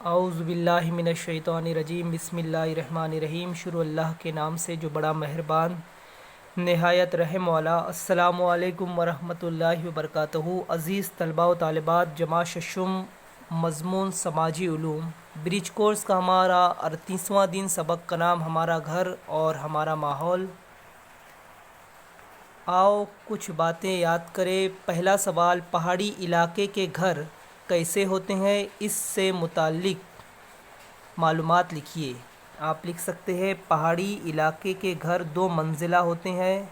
اعوذ باللہ من الشیطان الرجیم بسم اللہ الرحمن الرحیم شروع اللہ کے نام سے جو بڑا مہربان نہایت رحم والا۔ السلام علیکم ورحمۃ اللہ وبرکاتہ۔ عزیز طلباء و طالبات، جماعت ششم مضمون سماجی علوم برج کورس کا ہمارا 38واں دن، سبق کا نام ہمارا گھر اور ہمارا ماحول۔ آؤ کچھ باتیں یاد کریں۔ پہلا سوال، پہاڑی علاقے کے گھر کیسے ہوتے ہیں، اس سے متعلق معلومات لکھیے۔ آپ لکھ سکتے ہیں پہاڑی علاقے کے گھر 2 منزلہ ہوتے ہیں۔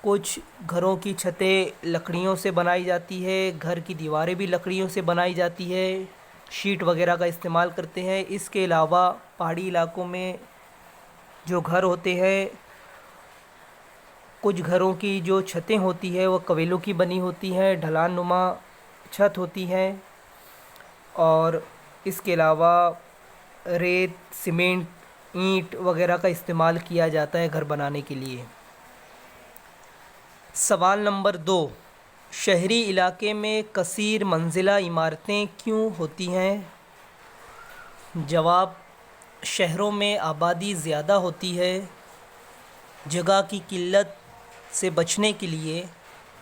کچھ گھروں کی چھتیں لکڑیوں سے بنائی جاتی ہے، گھر کی دیواریں بھی لکڑیوں سے بنائی جاتی ہے، شیٹ وغیرہ کا استعمال کرتے ہیں۔ اس کے علاوہ پہاڑی علاقوں میں جو گھر ہوتے ہیں، کچھ گھروں کی جو چھتیں ہوتی ہے وہ کویلوں کی بنی ہوتی ہیں، ڈھلان نما چھت ہوتی ہیں، اور اس کے علاوہ ریت، سیمنٹ، اینٹ وغیرہ کا استعمال کیا جاتا ہے گھر بنانے کے لیے۔ سوال نمبر 2، شہری علاقے میں کثیر منزلہ عمارتیں کیوں ہوتی ہیں؟ جواب، شہروں میں آبادی زیادہ ہوتی ہے، جگہ کی قلت سے بچنے کے لیے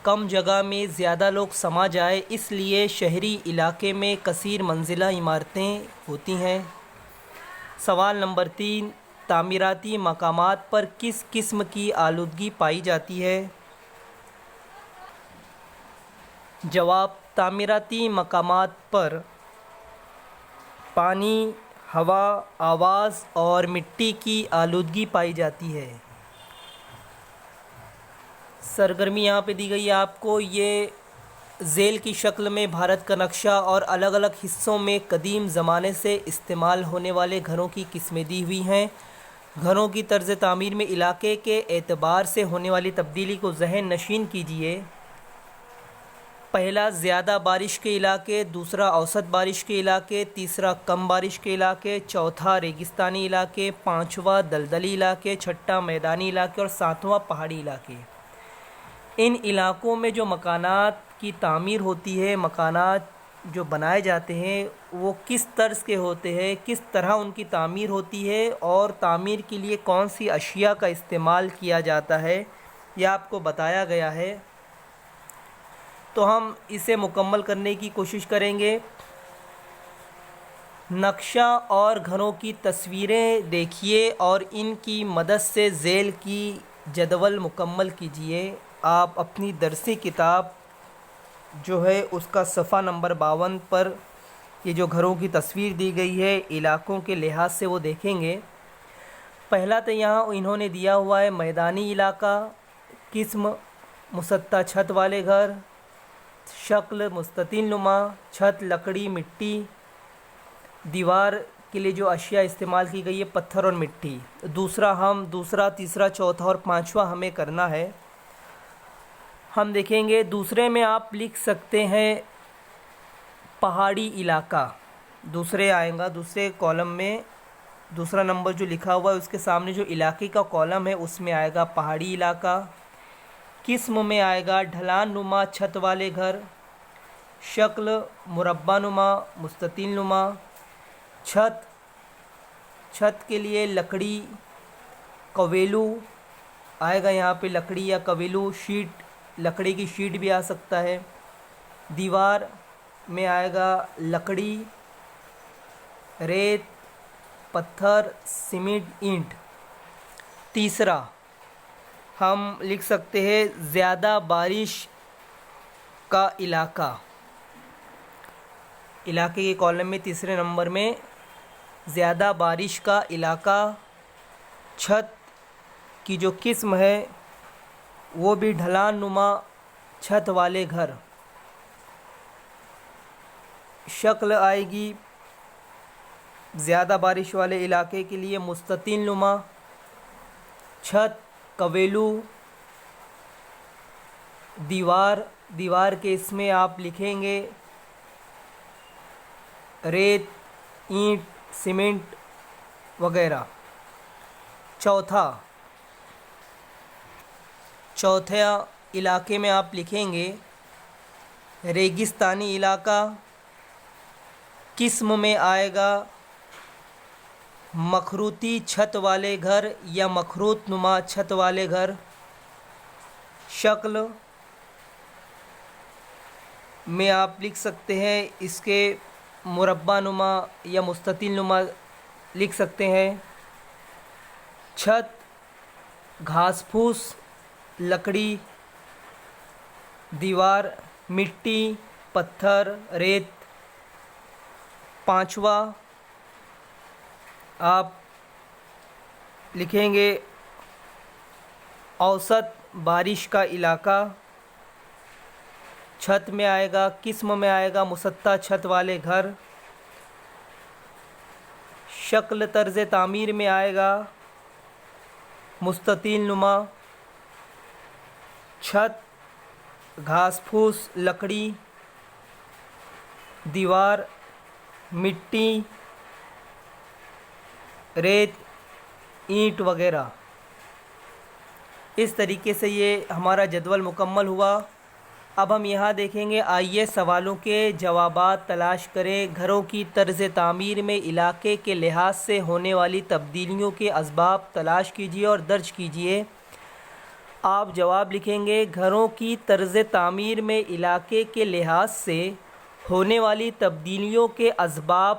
کم جگہ میں زیادہ لوگ سما جائے، اس لیے شہری علاقے میں کثیر منزلہ عمارتیں ہوتی ہیں۔ سوال نمبر 3، تعمیراتی مقامات پر کس قسم کی آلودگی پائی جاتی ہے؟ جواب، تعمیراتی مقامات پر پانی، ہوا، آواز اور مٹی کی آلودگی پائی جاتی ہے۔ سرگرمی یہاں پہ دی گئی ہے آپ کو، یہ ذیل کی شکل میں بھارت کا نقشہ اور الگ الگ حصوں میں قدیم زمانے سے استعمال ہونے والے گھروں کی قسمیں دی ہوئی ہیں۔ گھروں کی طرز تعمیر میں علاقے کے اعتبار سے ہونے والی تبدیلی کو ذہن نشین کیجیے۔ پہلا، زیادہ بارش کے علاقے، دوسرا اوسط بارش کے علاقے، تیسرا کم بارش کے علاقے، چوتھا ریگستانی علاقے، پانچواں دلدلی علاقے، چھٹا میدانی علاقے اور ساتواں پہاڑی علاقے۔ ان علاقوں میں جو مکانات کی تعمیر ہوتی ہے، مکانات جو بنائے جاتے ہیں وہ کس طرز کے ہوتے ہیں، کس طرح ان کی تعمیر ہوتی ہے اور تعمیر کے لیے کون سی اشیاء کا استعمال کیا جاتا ہے، یہ آپ کو بتایا گیا ہے۔ تو ہم اسے مکمل کرنے کی کوشش کریں گے۔ نقشہ اور گھروں کی تصویریں دیکھیے اور ان کی مدد سے ذیل کی جدول مکمل کیجیے۔ آپ اپنی درسی کتاب جو ہے اس کا صفحہ نمبر 52 پر یہ جو گھروں کی تصویر دی گئی ہے علاقوں کے لحاظ سے وہ دیکھیں گے۔ پہلا تو یہاں انہوں نے دیا ہوا ہے میدانی علاقہ، قسم مسطح چھت والے گھر، شکل مستطیل نما، چھت لکڑی مٹی، دیوار کے لیے جو اشیاء استعمال کی گئی ہے پتھر اور مٹی۔ دوسرا، تیسرا، چوتھا اور پانچواں ہمیں کرنا ہے۔ ہم دیکھیں گے دوسرے میں آپ لکھ سکتے ہیں پہاڑی علاقہ، دوسرے آئے گا، دوسرے کالم میں دوسرا نمبر جو لکھا ہوا ہے اس کے سامنے جو علاقے کا کالم ہے اس میں آئے گا پہاڑی علاقہ۔ قسم میں آئے گا ڈھلان نما چھت والے گھر، شکل مربع نما مستطیل نما، چھت کے لیے لکڑی کویلو آئے گا، یہاں پہ لکڑی یا کویلو، شیٹ لکڑی کی شیٹ بھی آ سکتا ہے۔ دیوار میں آئے گا لکڑی، ریت، پتھر، سیمنٹ، اینٹ۔ تیسرا ہم لکھ سکتے ہیں زیادہ بارش کا علاقہ، علاقے کے کالم میں تیسرے نمبر میں زیادہ بارش کا علاقہ، چھت کی جو قسم ہے وہ بھی ڈھلان نما چھت والے گھر، شکل آئے گی زیادہ بارش والے علاقے کے لیے مستطیل نما، چھت کویلو، دیوار کے اس میں آپ لکھیں گے ریت، اینٹ، سیمنٹ وغیرہ۔ چوتھے علاقے میں آپ لکھیں گے ریگستانی علاقہ، قسم میں آئے گا مخروطی چھت والے گھر یا مخروط نما چھت والے گھر۔ شکل میں آپ لکھ سکتے ہیں اس کے مربع نما یا مستطیل نما لکھ سکتے ہیں۔ چھت گھاس پھوس لکڑی، دیوار مٹی پتھر ریت۔ پانچواں آپ لکھیں گے اوسط بارش کا علاقہ۔ چھت میں آئے گا، قسم میں آئے گا مسطح چھت والے گھر۔ شکل طرز تعمیر میں آئے گا مستطیل نما۔ چھت گھاس پھوس لکڑی، دیوار مٹی ریت اینٹ وغیرہ۔ اس طریقے سے یہ ہمارا جدول مکمل ہوا۔ اب ہم یہاں دیکھیں گے، آئیے سوالوں کے جوابات تلاش کریں۔ گھروں کی طرز تعمیر میں علاقے کے لحاظ سے ہونے والی تبدیلیوں کے اسباب تلاش کیجیے اور درج کیجیے۔ آپ جواب لکھیں گے، گھروں کی طرز تعمیر میں علاقے کے لحاظ سے ہونے والی تبدیلیوں کے اسباب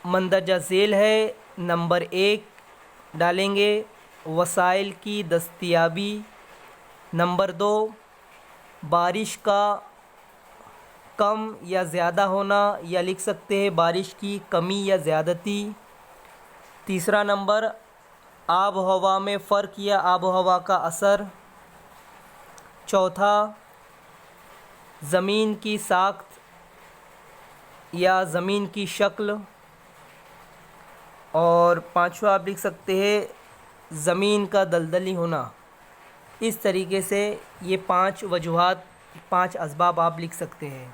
مندرجہ ذیل ہے۔ نمبر 1 ڈالیں گے وسائل کی دستیابی۔ نمبر 2 بارش کا کم یا زیادہ ہونا، یا لکھ سکتے ہیں بارش کی کمی یا زیادتی۔ تیسرا نمبر آب و ہوا میں فرق یا آب و ہوا کا اثر۔ چوتھا زمین کی ساخت یا زمین کی شکل۔ اور پانچواں آپ لکھ سکتے ہیں زمین کا دلدلی ہونا۔ اس طریقے سے یہ 5 وجوہات 5 اسباب آپ لکھ سکتے ہیں۔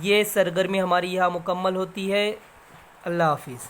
یہ سرگرمی ہماری یہاں مکمل ہوتی ہے۔ اللہ حافظ۔